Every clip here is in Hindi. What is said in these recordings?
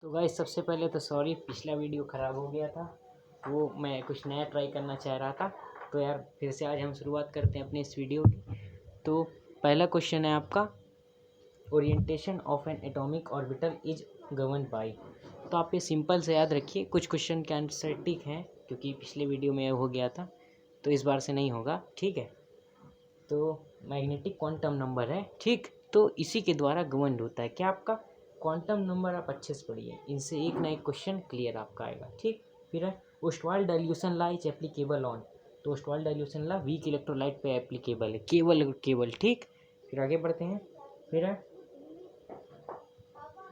तो गाइस सबसे पहले तो सॉरी, पिछला वीडियो ख़राब हो गया था, वो मैं कुछ नया ट्राई करना चाह रहा था। तो यार फिर से आज हम शुरुआत करते हैं अपने इस वीडियो की। तो पहला क्वेश्चन है आपका, orientation of N atomic orbital is govern by. तो आप ये सिंपल से याद रखिए, कुछ क्वेश्चन के आंसर ठीक हैं क्योंकि पिछले वीडियो में हो गया था, तो इस बार से नहीं होगा, ठीक है। तो मैग्नेटिक क्वांटम नंबर है, ठीक, तो इसी के द्वारा गवर्न होता है क्या आपका क्वांटम नंबर। आप अच्छे से पढ़िए, इनसे एक ना एक क्वेश्चन क्लियर आपका आएगा, ठीक। फिर है Ostwald dilution law is applicable on. तो Ostwald dilution law weak electrolyte पे एप्लीकेबल है, केवल, ठीक। फिर आगे बढ़ते हैं। फिर है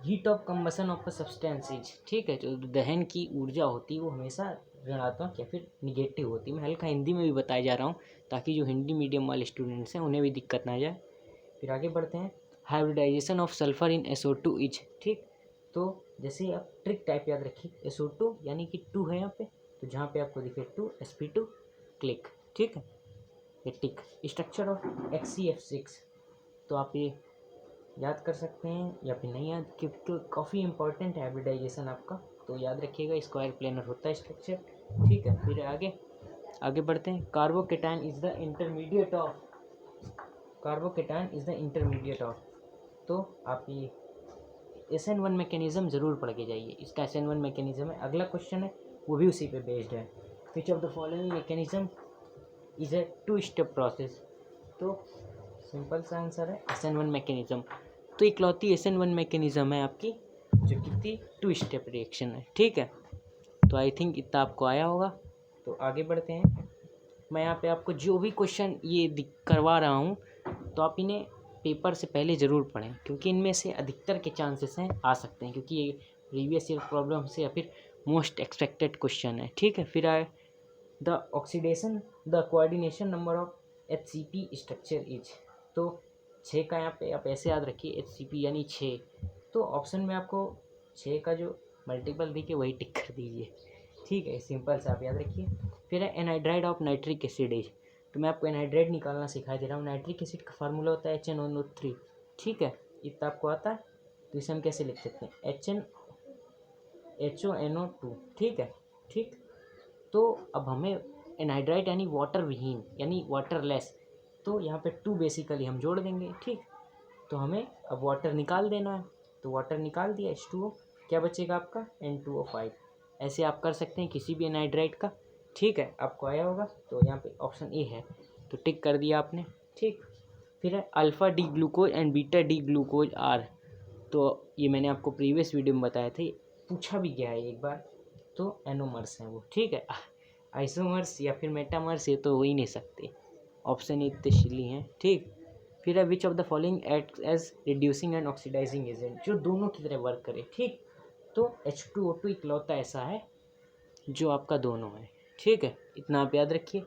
heat of combustion of a substance is, ठीक है। जो दहन की ऊर्जा होती है वो हमेशा ऋणात्मक या फिर निगेटिव होती है। मैं हल्का हिंदी में भी बताया जा रहा हूँ ताकि जो हिंदी मीडियम वाले स्टूडेंट्स हैं उन्हें भी दिक्कत ना जाए। फिर आगे बढ़ते हैं, hybridisation of sulphur in SO2 is, ठीक। तो जैसे आप ट्रिक टाइप याद रखिए, SO2 यानी कि 2 है यहाँ पे, तो जहाँ पे आपको दिखे 2 sp2 क्लिक, ठीक है, ये टिक। स्ट्रक्चर ऑफ HCF6, तो आप ये याद कर सकते हैं या फिर नहीं याद, क्योंकि काफ़ी इंपॉर्टेंट है हाइब्रिडाइजेशन आपका, तो याद रखिएगा। स्क्वायर प्लेनर होता है स्ट्रक्चर, ठीक है। फिर आगे बढ़ते हैं, carbocation is the intermediate of, carbocation is the intermediate of. तो आप ये SN1 मैकेनिज्म ज़रूर पढ़ के जाइए, इसका SN1 मैकेनिज्म है। अगला क्वेश्चन है वो भी उसी पे बेस्ड है, which of the following mechanism is a 2 step process. तो सिंपल सा आंसर है SN1 मैकेनिज्म। तो इकलौती SN1 मैकेनिज्म है आपकी जो कितनी 2 स्टेप रिएक्शन है, ठीक है। तो आई थिंक इतना आपको आया होगा। तो आगे बढ़ते हैं, मैं यहाँ पे आपको जो भी क्वेश्चन ये करवा रहा हूँ तो आप इन्हें पेपर से पहले ज़रूर पढ़ें, क्योंकि इनमें से अधिकतर के चांसेस हैं आ सकते हैं, क्योंकि ये प्रीवियस ईयर प्रॉब्लम से या फिर मोस्ट एक्सपेक्टेड क्वेश्चन है, ठीक है। फिर आए the oxidation the coordination number of HCP structure is. तो 6 का यहाँ पे आप ऐसे याद रखिए, HCP यानी 6। तो ऑप्शन में आपको 6 का जो मल्टीपल दिखे वही टिक कर दीजिए, ठीक है, सिंपल से आप याद रखिए। फिर है anhydride of nitric acid is. तो मैं आपको एनहाइड्राइड निकालना सिखा दे रहा हूँ। नाइट्रिक एसिड का फार्मूला होता है HNO3, ठीक है, इतना आपको आता है। तो इसे हम कैसे लिख सकते हैं, HONO2, ठीक है, ठीक। तो अब हमें एनहाइड्राइड यानी वाटर विहीन यानी वाटरलेस, तो यहाँ पे 2 बेसिकली हम जोड़ देंगे, ठीक। तो हमें अब वाटर निकाल देना है, तो वाटर निकाल दिया H2O, क्या बचेगा आपका N2O5। ऐसे आप कर सकते हैं किसी भी एनहाइड्राइड का, ठीक है, आपको आया होगा। तो यहाँ पे ऑप्शन ए है, तो टिक कर दिया आपने, ठीक। फिर है alpha D glucose and beta D glucose are. तो ये मैंने आपको प्रीवियस वीडियो में बताया था, पूछा भी गया है एक बार। तो एनोमर्स हैं वो, ठीक है। आइसोमर्स या फिर मेटामर्स ये तो हो ही नहीं सकते, ऑप्शन इतने सिली हैं, ठीक। फिर है which of the following act as reducing and oxidising agent, जो दोनों की तरह वर्क करे, ठीक। तो H2O2 इकलौता ऐसा है जो आपका दोनों है, ठीक है, इतना आप याद रखिए।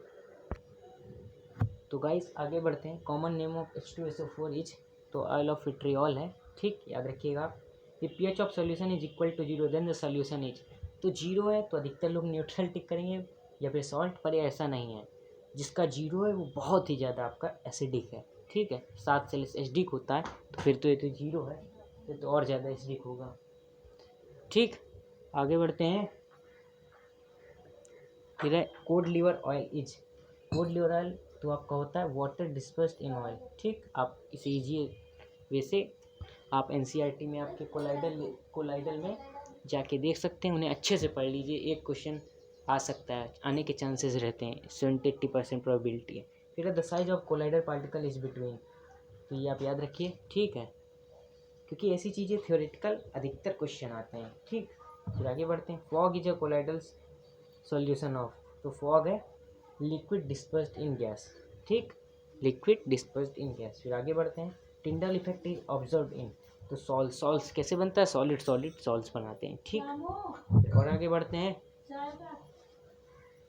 तो गाइस आगे बढ़ते हैं, common name of H2SO4 is, तो ऑयल ऑफ विट्रियोल है, ठीक, याद रखिएगा आप। ये pH of solution is equal to 0 then the solution is. तो 0 है तो अधिकतर लोग न्यूट्रल टिक करेंगे या फिर सॉल्ट, पर ऐसा नहीं है। जिसका 0 है वो बहुत ही ज़्यादा आपका एसिडिक है, ठीक है, 7 से एसिडिक होता है, तो फिर तो ये तो 0 है, ये तो और ज़्यादा एसिडिक होगा, ठीक। आगे बढ़ते हैं, फिर है cod liver oil is. Cod liver oil तो आपका होता है वाटर डिस्पर्स्ड इन ऑयल, ठीक। आप इसे ईजी वैसे आप NCERT में आपके कोलाइडल में जाके देख सकते हैं, उन्हें अच्छे से पढ़ लीजिए। एक क्वेश्चन आ सकता है, आने के चांसेस रहते हैं, 70-80% प्रोबेबिलिटी है। फिर है the size of colloidal particle is between, तो ये आप याद रखिए, ठीक है, क्योंकि ऐसी चीज़ें थ्योरेटिकल अधिकतर क्वेश्चन आते हैं, ठीक। फिर आगे बढ़ते हैं, fog is a colloidal solution of. तो फॉग है लिक्विड डिस्पर्स्ड इन गैस, ठीक, लिक्विड डिस्पर्स्ड इन गैस। फिर आगे बढ़ते हैं, Tyndall effect is observed in. तो सॉल्स कैसे बनता है, सॉलिड सॉल्स बनाते हैं, ठीक। और आगे बढ़ते हैं,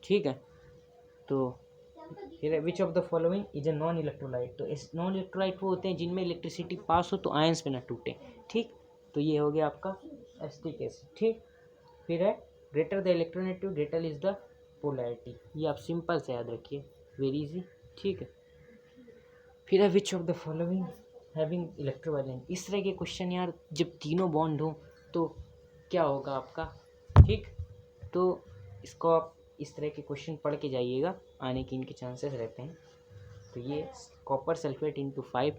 ठीक है। तो फिर विच of the following is a non electrolyte. तो इस नॉन इलेक्ट्रोलाइट वो होते हैं जिनमें इलेक्ट्रिसिटी पास हो तो आयंस पे ना टूटे, ठीक। तो ये हो गया आपका एसिटिक एसिड, ठीक। फिर है greater the electronegative greater is the polarity, ये आप सिंपल से याद रखिए, वेरी इजी, ठीक है। फिर है which of the following having electrovalent. इस तरह के क्वेश्चन यार जब तीनों बॉन्ड हो तो क्या होगा आपका। ठीक, तो इसको आप इस तरह के क्वेश्चन पढ़ के जाइएगा, आने के इनके चांसेस रहते हैं। तो ये कॉपर सल्फेट इंटू 5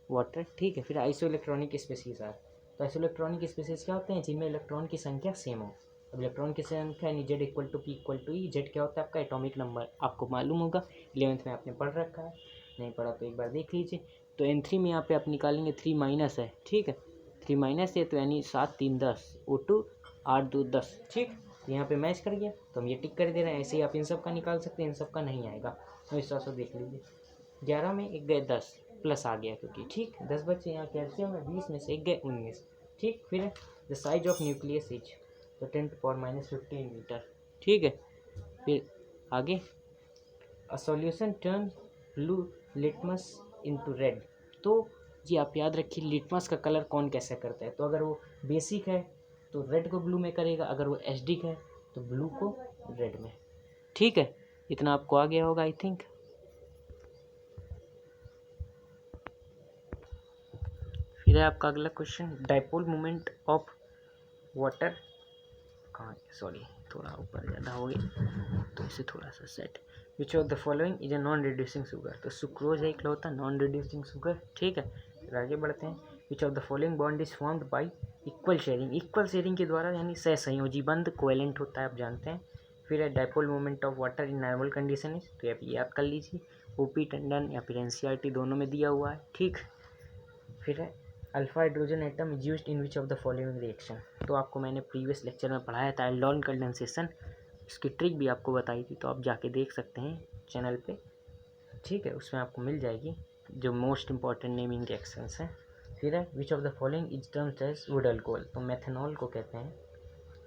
वाटर। ठीक है, फिर आइसो इलेक्ट्रॉनिक स्पीसीज आर। तो आइसो इलेक्ट्रॉनिक स्पीसीज क्या होते हैं, जिनमें इलेक्ट्रॉन की संख्या सेम हो। अब इलेक्ट्रॉन की संख्या यानी Z equal to P equal to E. Z क्या होता है आपका एटॉमिक नंबर, आपको मालूम होगा, 11th में आपने पढ़ रखा है, नहीं पढ़ा तो एक बार देख लीजिए। तो N3 में यहाँ पे आप निकालेंगे 3 माइनस है। ठीक है, 3 माइनस है तो यानी 7 3 10, O2 8 2 10। ठीक, तो यहाँ पे मैच कर गया तो हम ये टिक कर दे रहे हैं। ऐसे ही आप इन सब का निकाल सकते हैं, इन सब का नहीं आएगा, तो इस तरह से देख लीजिए। 11 में एक गए 10 प्लस आ गया क्योंकि, ठीक, 10 बच्चे यहाँ कैल्शियम है, 20 में से एक गए 19। ठीक, फिर the size of nucleus is, तो 10⁻⁻15 मीटर। ठीक है, फिर आगे a solution turn blue litmus into red. तो जी आप याद रखिए लिटमस का कलर कौन कैसे करता है। तो अगर वो बेसिक है तो रेड को ब्लू में करेगा, अगर वो एचडी है तो ब्लू को रेड में। ठीक है, इतना आपको आ गया होगा आई थिंक। फिर है आपका अगला question, dipole moment of water कहाँ, सॉरी थोड़ा ऊपर ज़्यादा हो गया तो इसे थोड़ा सा set. Which of the following is a non reducing sugar. तो सुक्रोज है इकलौता नॉन रिड्यूसिंग शुगर। ठीक है, फिर आगे बढ़ते हैं। विच of the following bond is formed by equal sharing. Equal sharing के द्वारा यानी सहसंयोजी बंध कोवेलेंट होता है, आप जानते हैं। फिर है dipole moment of water in normal condition is, तो आप याद कर लीजिए, ओपी टंडन या फिर एनसीईआरटी दोनों में दिया हुआ है। ठीक, फिर है alpha hydrogen atom is used in which of the following reaction. तो आपको मैंने प्रीवियस लेक्चर में पढ़ाया था एल्डोन कंडेंसेशन, इसकी ट्रिक भी आपको बताई थी, तो आप जाके देख सकते हैं चैनल पे। ठीक है, उसमें आपको मिल जाएगी जो मोस्ट इंपॉर्टेंट नेमिंग रिएक्शंस हैं। फिर है which of the following is termed as wood alcohol. तो मेथनॉल को कहते हैं।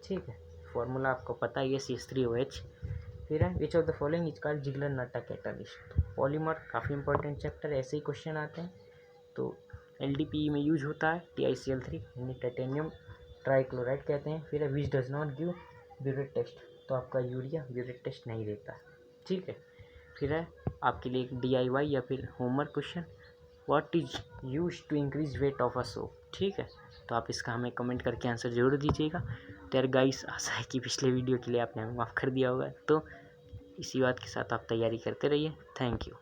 ठीक है, फॉर्मूला आपको पता ही है CH3OH। फिर है which of the following is called Ziggler NATA catalyst. Polymer काफ़ी इंपॉर्टेंट चैप्टर, ऐसे ही क्वेश्चन आते हैं। तो LDPE में यूज होता है TiCl3 यानी टाइटेनियम ट्राइक्लोराइड कहते हैं। फिर है which does not give biuret test. तो आपका यूरिया ब्यूरेट टेस्ट नहीं देता। ठीक है, फिर है आपके लिए एक DIY या फिर homework question, what is use to increase weight of a soap. ठीक है, तो आप इसका हमें कमेंट करके आंसर जरूर दीजिएगा। तो यार गाइस, आशा है कि पिछले वीडियो के लिए आपने हमें माफ़ कर दिया होगा। तो इसी बात के साथ आप तैयारी करते रहिए। Thank you.